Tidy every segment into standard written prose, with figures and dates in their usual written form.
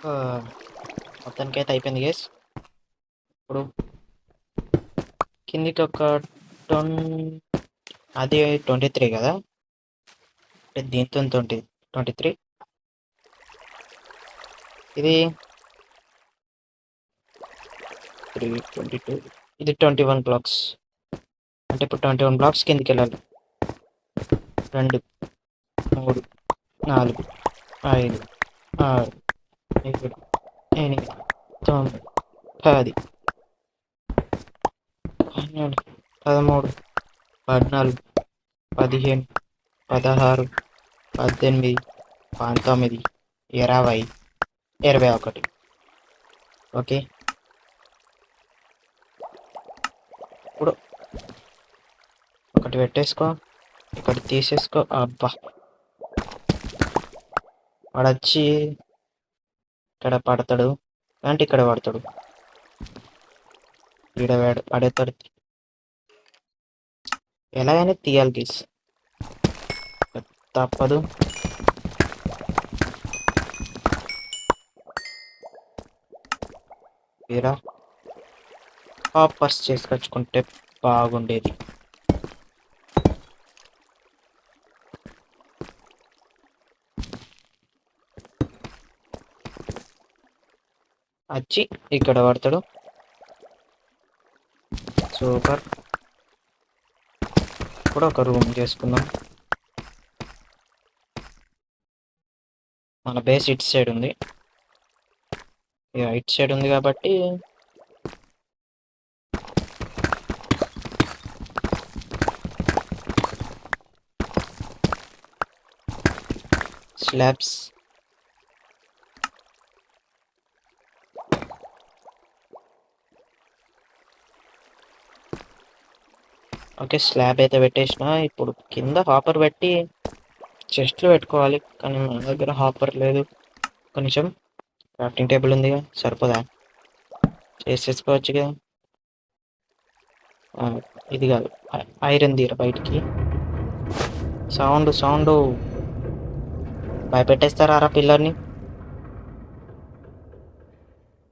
ఆ, మొత్తానికైతే అయిపోయింది గేస్. ఇప్పుడు కిందికి ఒక ట్వం అది 23 కదా, అంటే దీంతో 23, ఇది 322, ఇది 21 బ్లాక్స్. అంటే ఇప్పుడు 21 బ్లాక్స్ కిందికి వెళ్ళాలి. 2, 3, 4, 5, 6, 7, 8, 9, 10, 12, 13, 14, 15, 16, 18, 19, 20, 21. ఓకే, ఇప్పుడు ఒకటి పెట్టేసుకో, ఇక్కడ తీసేసుకో. అబ్బా, వాడొచ్చి ఇక్కడ పడతాడు అంటే ఇక్కడ పడతాడు, ఈడ పడేతాడు. ఎలాగైనా తీయాలి గీస్, తప్పదు. వీరా పాపర్స్ చేసుకొచ్చుకుంటే బాగుండేది. వచ్చి ఇక్కడ పడతాడు. సూపర్. ఇప్పుడు ఒక రూమ్ చేసుకుందాం. మన బేస్ ఇటు సైడ్ ఉంది, ఇటు సైడ్ ఉంది కాబట్టి స్లాబ్స్. ఓకే, స్లాబ్ అయితే పెట్టేసిన. ఇప్పుడు కింద హాపర్ పెట్టి చెస్ట్లో పెట్టుకోవాలి, కానీ మన దగ్గర హాపర్ లేదు. కొంచెం క్రాఫ్టింగ్ టేబుల్ ఉందిగా, సరిపోదా? చేసేసుకోవచ్చు కదా. ఇది కాదు, ఐరన్ తీర బయటికి. సౌండ్ సౌండ్ భయపెట్టేస్తారా పిల్లర్ని?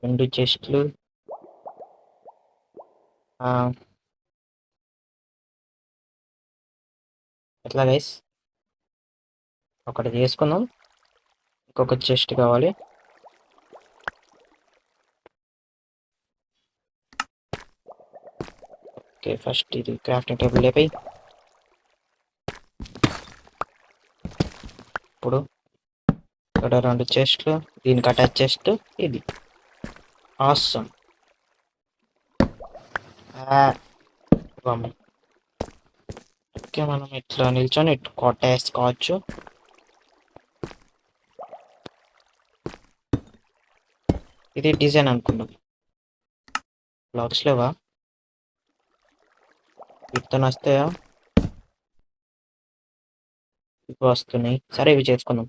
2 చెస్ట్లు. ఎట్లా గైస్? ఒకటి చేసుకుందాం, ఇంకొక చెస్ట్ కావాలి. ఓకే, ఫస్ట్ ఇది క్రాఫ్టింగ్ టేబుల్ లేపై. ఇప్పుడు ఇక్కడ 2 చెస్ట్లు, దీనికి అటాచ్ చెస్ట్. ఇది ఆసమ్. ఓకే, మనం ఇట్లా నిల్చొని ఇటు కొట్టేసుకోవచ్చు. ఇది డిజైన్ అనుకున్నాం. బ్లాక్స్ లేవా? వీటితో వస్తాయా? ఇవి వస్తున్నాయి. సరే, ఇవి చేసుకుందాం.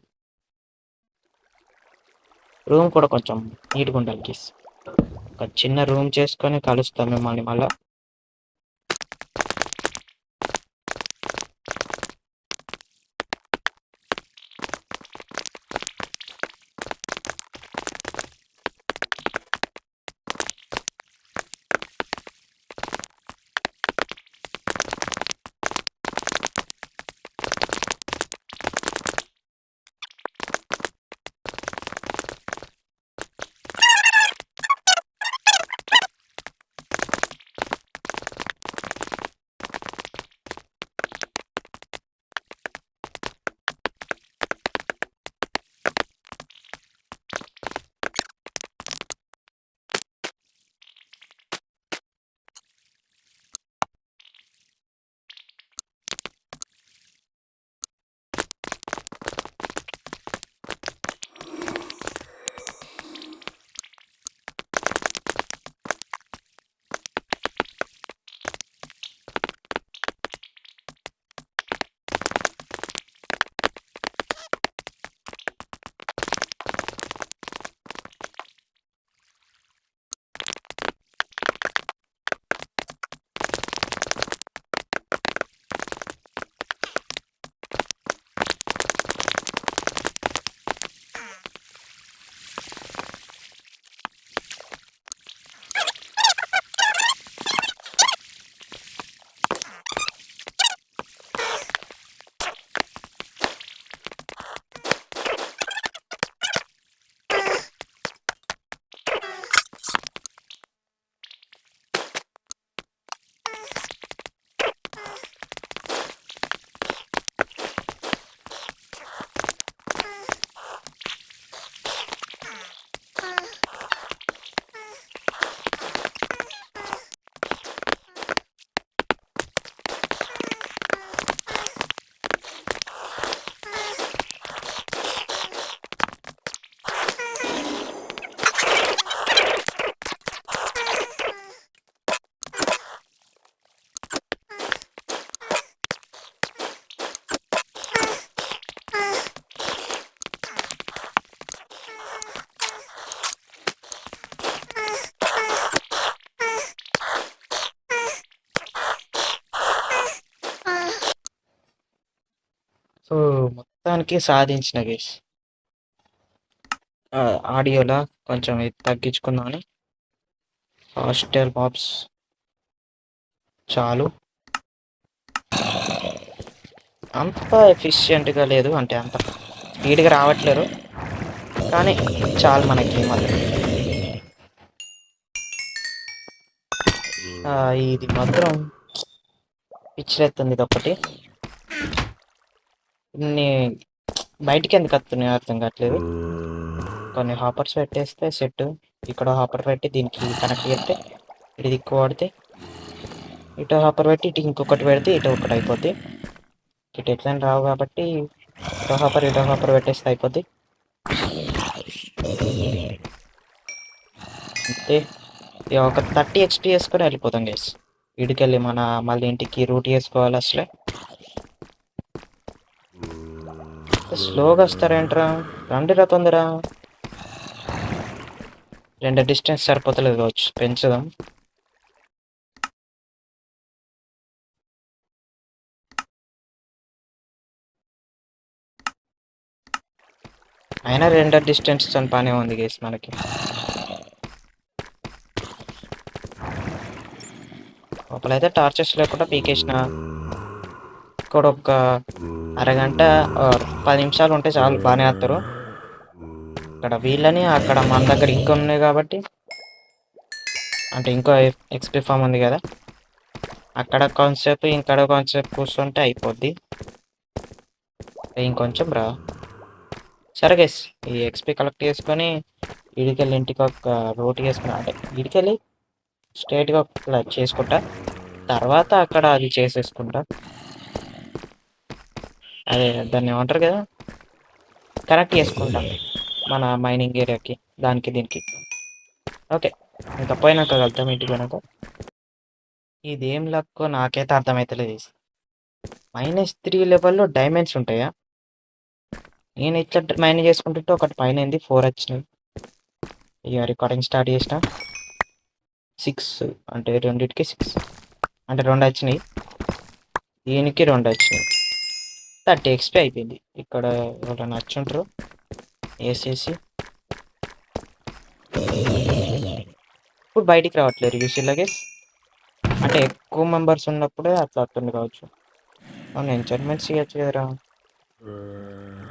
రూమ్ కూడా కొంచెం నీట్గా ఉండాలి గీస్. ఒక చిన్న రూమ్ చేసుకొని కలుస్తాం మిమ్మల్ని మళ్ళీ. మొత్తానికి సాధించిన గేస్. ఆడియోలా కొంచెం ఇది తగ్గించుకుందామని. హాస్టల్ మాప్స్ చాలు. అంత ఎఫిషియెంట్గా లేదు, అంటే అంత స్పీడ్గా రావట్లేరు, కానీ చాలు మనకి మాత్రం. ఇది మాత్రం పిచ్చిలెత్తుంది ఇది ఒక్కటి. ఇన్ని బయటికి ఎందుకు వస్తున్నాయో అర్థం కావట్లేదు. కొన్ని హాపర్స్ పెట్టేస్తే సెట్. ఇక్కడ హాపర్ పెట్టి దీనికి కనెక్ట్ చేస్తే ఇటు దిక్కు వాడితే, ఇటు హాపర్ పెట్టి ఇటు ఇంకొకటి పెడితే ఇటు ఒకటి అయిపోద్ది. ఇటు ఎట్లయినా రావు కాబట్టి ఇటో హాపర్ పెట్టేస్తే అయిపోద్ది అంతే. ఇక ఒక 30 XP వేసుకొని వెళ్ళిపోతాం గైస్. ఇడికెళ్ళి మళ్ళీ ఇంటికి రూట్ చేసుకోవాలి. అసలే స్లోగా వస్తారేంట్రా, రండిరా తొందర. రెండు డిస్టెన్స్ సరిపోతలేదు కావచ్చు, పెంచుదాం. అయినా రెండు డిస్టెన్స్ అని పనే ఉంది గేస్ మనకి. లోపలైతే టార్చెస్ లేకుండా పీకేసిన. ఇక్కడ ఒక అరగంట 10 నిమిషాలు ఉంటే చాలు, బాగానే ఆడతారు. ఇక్కడ వీళ్ళని, అక్కడ మన దగ్గర ఇంకా ఉన్నాయి కాబట్టి, అంటే ఇంకో ఎక్స్పీ ఫామ్ ఉంది కదా, అక్కడ కాన్సెప్ట్ ఇక్కడ కాన్సెప్ట్ కూర్చుంటే అయిపోద్ది. ఇంకొంచెం రా. సరే గైస్, ఈ ఎక్స్పీ కలెక్ట్ చేసుకొని ఇడికెళ్ళి ఇంటికి ఒక రోటీ చేసుకుని, అంటే ఇడికెళ్ళి స్ట్రైట్గా ఇలా చేసుకుంటా, తర్వాత అక్కడ అది చేసేసుకుంటా. అదే దాన్ని ఏమంటారు కదా, కనెక్ట్ చేసుకుంటా మన మైనింగ్ ఏరియాకి, దానికి దీనికి. ఓకే, ఇంకా పోయినాక కలుద్దాం ఇంటికి పోయినాక. ఇదేం లక్కో నాకైతే అర్థమవుతలేదు. -3 లెవెల్లో డైమండ్స్ ఉంటాయా? నేను ఇట్లా మైనింగ్ చేసుకుంటుంటే ఒకటి పైన 4 వచ్చినాయి. ఇక రికార్డింగ్ స్టార్ట్ చేసిన 6, అంటే రెండింటికి 6, అంటే 2 వచ్చినాయి, దీనికి 2 వచ్చినాయి. 30 XP అయిపోయింది. ఇక్కడ ఎవరైనా వచ్చుంటారు వేసేసి. ఇప్పుడు బయటికి రావట్లేరు యూసీలాగే, అంటే ఎక్కువ మెంబర్స్ ఉన్నప్పుడే అట్లా వస్తుంది కావచ్చు. అవును, ఎంచర్మెంట్స్ ఇవ్వచ్చు కదరా.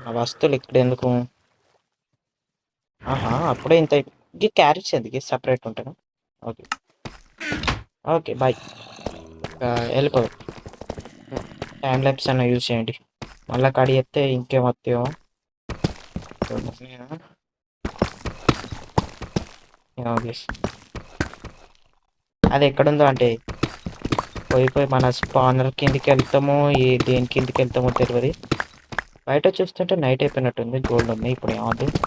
ఆ వస్తువులు ఇక్కడ ఎందుకు? ఆహా, అప్పుడే ఇంత క్యారెట్స్ ఎందుకు సపరేట్ ఉంటాను. Okay okay, bye. వెళ్ళిపోదు. టైం ల్యాప్స్ అన్న యూజ్ చేయండి. మళ్ళీ కడి చెప్తే ఇంకేం వస్తాయో. అది ఎక్కడుందో, అంటే పోయి మన స్పానర్ కిందికి వెళ్తామో దేని కిందికి వెళ్తామో తెలియదు. బయట చూస్తుంటే నైట్ అయిపోయినట్టుంది, గోల్డ్ ఉంది. ఇప్పుడు ఏమవుతుంది,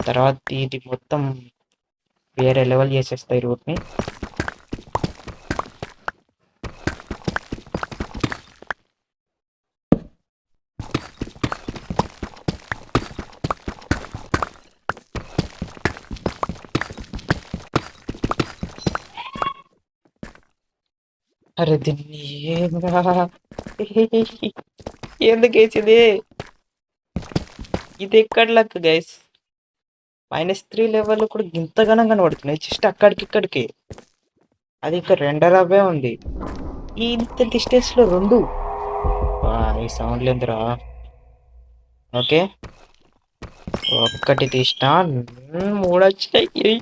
తర్వాత ఇది మొత్తం వేరే లెవెల్ చేసేస్తాయి రూట్ని. అరే దీన్ని ఎందుకు వేసింది? ఇది ఎక్కడ లక్ గైస్? -3 లెవెల్ కూడా ఇంతగానం కనబడుతున్నాయి, జస్ట్ అక్కడికి. అది ఇంకా 2 అవే ఉంది. ఇంత డిస్టెన్స్ లో 2. ఈ సౌండ్ లేదురా. ఓకే, ఒక్కటి తీసిన, 3 వచ్చినాయి,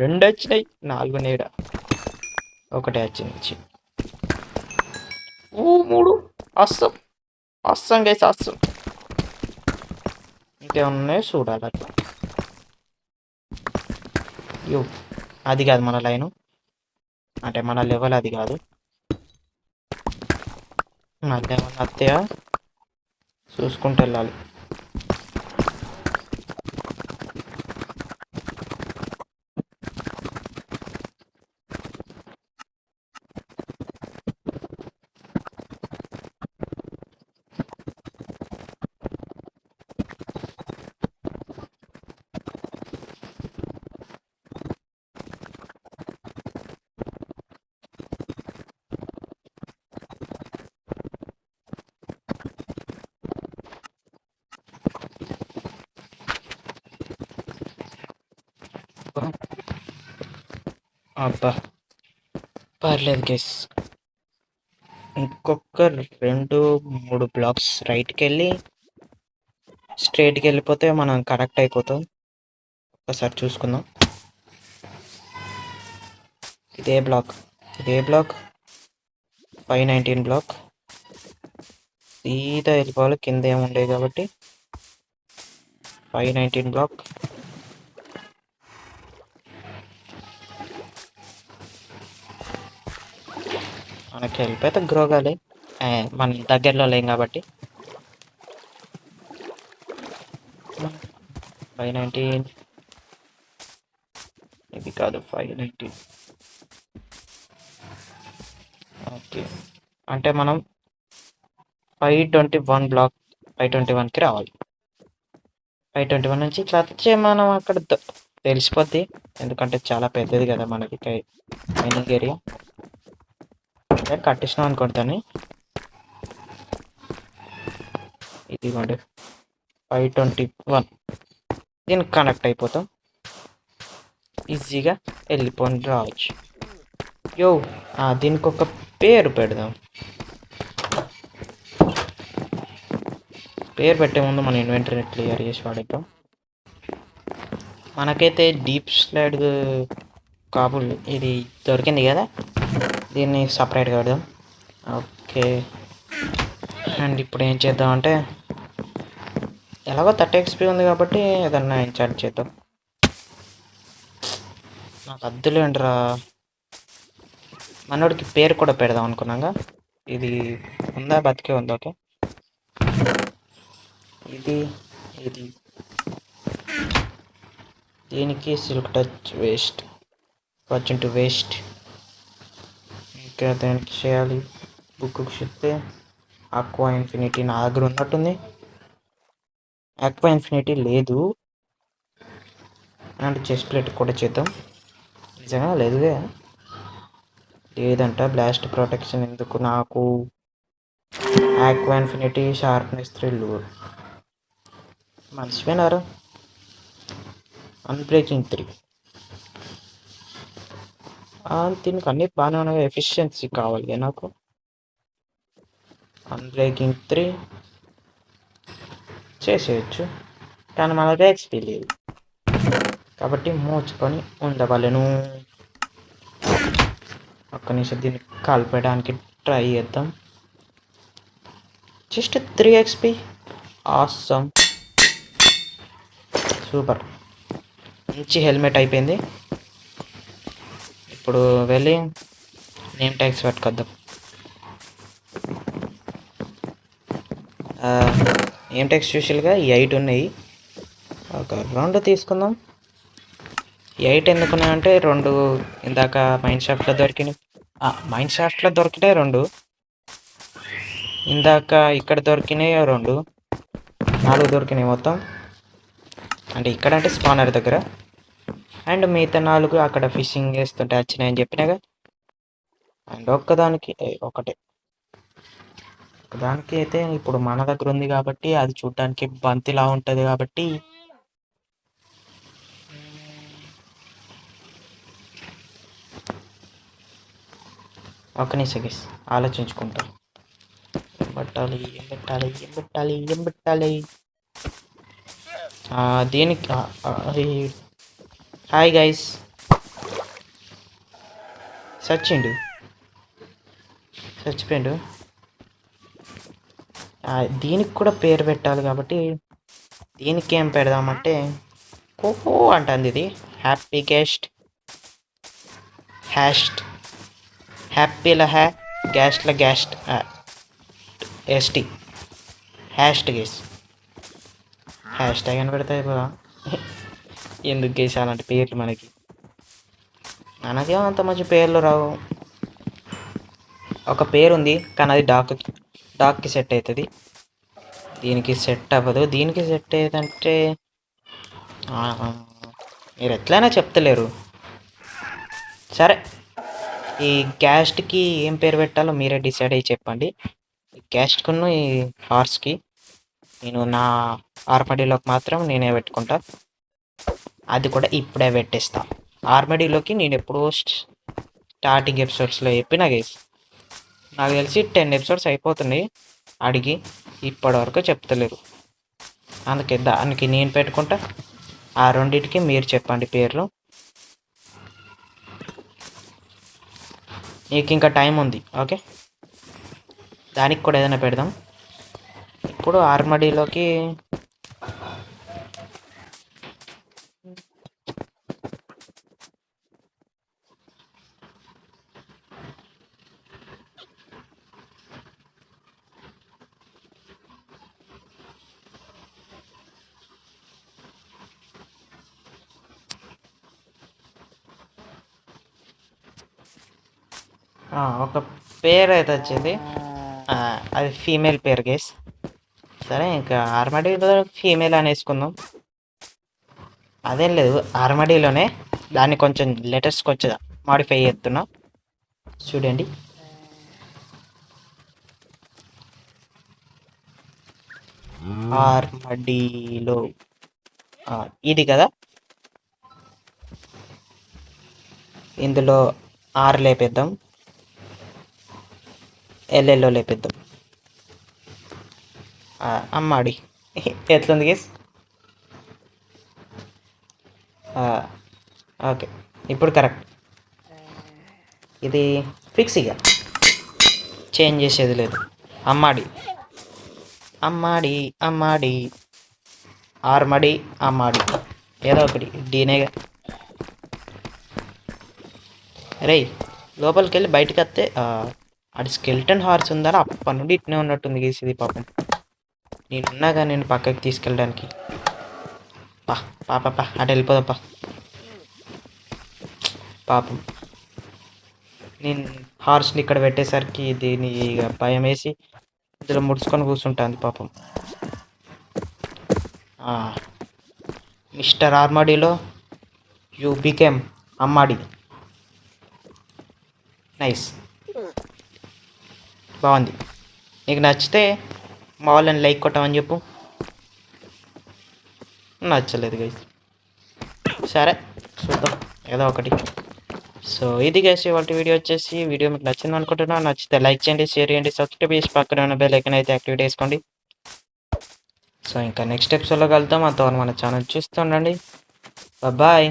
2 వచ్చినాయి, 4 నేడ, ఒకటే వచ్చింది. 3 అస్సం అస్సం గైస్, అస్సం. ఇంకేమున్నాయో చూడాలి అట్లా. అది కాదు మన లైను, అంటే మన లెవెల్ అది కాదు. మళ్ళీ ఏమన్నా అత్తయా చూసుకుంటూ వెళ్ళాలి. అబ్బా పర్లేదు గెస్. ఇంకొక 2-3 బ్లాక్స్ రైట్కి వెళ్ళి స్ట్రైట్కి వెళ్ళిపోతే మనం కరెక్ట్ అయిపోతాం. ఒకసారి చూసుకుందాం. ఇదే బ్లాక్ 519 బ్లాక్. సీదా వెళ్ళిపోవాలి, కింద ఏముండే కాబట్టి 519 బ్లాక్. మనకి వెళ్ళిపోతే గ్రో కాలే, మన దగ్గరలో లేం కాబట్టి. 519 ఇది కాదు, 519. ఓకే, అంటే మనం 521 బ్లాక్ 521కి రావాలి. 521 నుంచి ఇట్లా వచ్చే మనం అక్కడ తెలిసిపోద్ది, ఎందుకంటే చాలా పెద్దది కదా మనకి మైనింగ్ ఏరియా. కట్టించినాం అనుకుంటాను. ఇదిగోండి 521, దీనికి కనెక్ట్ అయిపోతాం, ఈజీగా వెళ్ళిపోయి రావచ్చు. దీనికి ఒక పేరు పెడదాం. పేరు పెట్టే ముందు మన ఇన్వెంటరీని క్లియర్ చేసి వాడేద్దాం. మనకైతే డీప్ స్లైడ్ కాబుల్ ఇది దొరికింది కదా, దీన్ని సపరేట్గా పెడదాం. ఓకే, అండ్ ఇప్పుడు ఏం చేద్దాం అంటే, ఎలాగో 30 XP ఉంది కాబట్టి ఏదన్నా ఇన్చార్జ్ చేద్దాం. నాకు అద్దులేంట్రా, మనోడికి పేరు కూడా పెడదాం అనుకున్నాగా. ఇది ఉందా, బతికే ఉందా? ఓకే, ఇది దీనికి సిల్క్ టచ్ వేస్ట్, వచ్చింటు వేస్ట్. ఇంకా దానికి చేయాలి, బుక్కు చెప్తే ఆక్వా ఇన్ఫినిటీ నా దగ్గర ఉన్నట్టుంది. ఆక్వా ఇన్ఫినిటీ లేదు, అండ్ చెస్ట్ ప్లేట్ కూడా చేద్దాం. నిజంగా లేదంట. బ్లాస్ట్ ప్రొటెక్షన్ ఎందుకు నాకు? Aqua infinity, sharpness 3 మర్చిపోయినారు. అన్బ్రేకింగ్ 3 దీనికి అన్ని బాగానే ఉన్నాయి. ఎఫిషియన్సీ కావాలి నాకు. అన్బ్రేకింగ్ 3 చేసేయచ్చు, కానీ మన దగ్గర ఎక్స్పీ లేదు కాబట్టి మూచుకొని ఉండవలను. ఒక్క నిమిషం దీన్ని కాల్పడానికి ట్రై చేద్దాం. Just 3 XP, awesome, super. మంచి హెల్మెట్ అయిపోయింది. ఇప్పుడు వెళ్ళి నేమ్ ట్యాగ్స్ పట్టుకొద్దాం. నేమ్ ట్యాగ్స్ యూజువల్గా 8 ఉన్నాయి, ఒక 2 తీసుకుందాం. 8 ఎందుకున్నాయంటే 2 ఇందాక మైన్ షాఫ్ట్లో దొరికినాయి. మైన్ షాఫ్ట్లో దొరికినాయి 2, ఇందాక ఇక్కడ దొరికినాయి 2, 4 దొరికినాయి మొత్తం. అంటే ఇక్కడ అంటే స్పానర్ దగ్గర, అండ్ మిగతా 4 అక్కడ ఫిషింగ్ చేస్తుంటే వచ్చినాయని చెప్పినాగా. అండ్ ఒకటే దానికి అయితే ఇప్పుడు మన దగ్గర ఉంది కాబట్టి అది చూడటానికి బంతిలా ఉంటుంది కాబట్టి ఒక నిమిషం ఆలోచించుకుంటా. ఏం పెట్టాలి. దీనికి హాయ్ గైస్, చచ్చిపోయిండు. దీనికి కూడా పేరు పెట్టాలి కాబట్టి దీనికి ఏం పెడదామంటే కోకో అంటుంది ఇది. హ్యాపీ గెస్ట్, హ్యాపీల గ్యాస్ట్ల ఎస్టీ గేస్ హ్యాష్ ట్యాగ్ అని పెడతాయి కదా. ఎందుకు గేస్ అలాంటి పేర్లు మనకేమో అంత మంచి పేర్లు రావు. ఒక పేరు ఉంది కానీ అది డాక్కి సెట్ అవుతుంది, దీనికి సెట్ అవ్వదు. దీనికి సెట్ అయ్యేదంటే మీరు ఎట్లయినా చెప్తలేరు. సరే, ఈ గ్యాస్ట్కి ఏం పేరు పెట్టాలో మీరే డిసైడ్ అయ్యి చెప్పండి. ఈ గ్యాస్ట్కును ఈ హార్స్కి నేను నా ఆర్పడిలోకి మాత్రం నేనే పెట్టుకుంటా. అది కూడా ఇప్పుడే పెట్టేస్తా. ఆర్మడీలోకి నేను ఎప్పుడో స్టార్టింగ్ ఎపిసోడ్స్లో చెప్పిన గైస్, నాకు తెలిసి 10 ఎపిసోడ్స్ అయిపోతున్నాయి అడిగి, ఇప్పటివరకు చెప్తలేరు. అందుకే దానికి నేను పెట్టుకుంటా, ఆ రెండింటికి మీరు చెప్పండి పేర్లు. నీకు ఇంకా టైం ఉంది, ఓకే, దానికి కూడా ఏదైనా పెడదాం. ఇప్పుడు ఆర్మడీలోకి ఒక పేరు అయితే వచ్చింది, అది ఫీమేల్ పేరు గేస్. సరే, ఇంకా ఆర్మడీలో ఫీమేల్ అనేసుకుందాం. అదేం లేదు, ఆర్మడీలోనే దాన్ని కొంచెం లెటర్స్ కొంచెం మాడిఫై చేస్తున్నా, చూడండి. ఆర్మడీలో ఇది కదా, ఇందులో ఆర్ లేపేద్దాం, ఎల్ఎల్లో లేపేద్దాం. అమ్మాడి ఎట్లుంది గేస్? ఓకే, ఇప్పుడు కరెక్ట్. ఇది ఫిక్స్, ఇక చేంజ్ చేసేది లేదు. అమ్మాడి అమ్మాడి అమ్మాడి, ఆర్మడి అమ్మాడి, ఏదో ఒకటి డీనేగా. రేయ్, లోపలికి వెళ్ళి బయటకు వస్తే అది స్కెల్టన్ హార్స్ ఉందని అప్పటి నుండి ఇట్నే ఉన్నట్టుంది గేసేది పాపం. నేనున్నాగా నేను పక్కకి తీసుకెళ్ళడానికి. పాప అటు వెళ్ళిపోదప్పా పాపం. నేను హార్స్ని ఇక్కడ పెట్టేసరికి దీన్ని ఇక భయం వేసి ఇందులో ముడుచుకొని కూర్చుంటుంది పాపం. మిస్టర్ ఆర్మడీలో యూ బికేమ్ అమ్మాడి. నైస్, బాగుంది. నీకు నచ్చితే మా వాళ్ళని లైక్ కొట్టమని చెప్పు. నచ్చలేదు గైస్, సరే చూద్దాం ఏదో ఒకటి. సో ఇది గైస్ ఇవాళ వీడియో వచ్చేసి, వీడియో మీకు నచ్చింది అనుకుంటున్నాను. నచ్చితే లైక్ చేయండి, షేర్ చేయండి, సబ్స్క్రైబ్ చేసి పక్కన ఉన్న బెల్ ఐకాన్ అయితే యాక్టివేట్ చేసుకోండి. సో ఇంకా నెక్స్ట్ ఎపిసోడ్లో కలుద్దాం. అంతవరకు మన ఛానల్ చూస్తూ ఉండండి. బాయ్.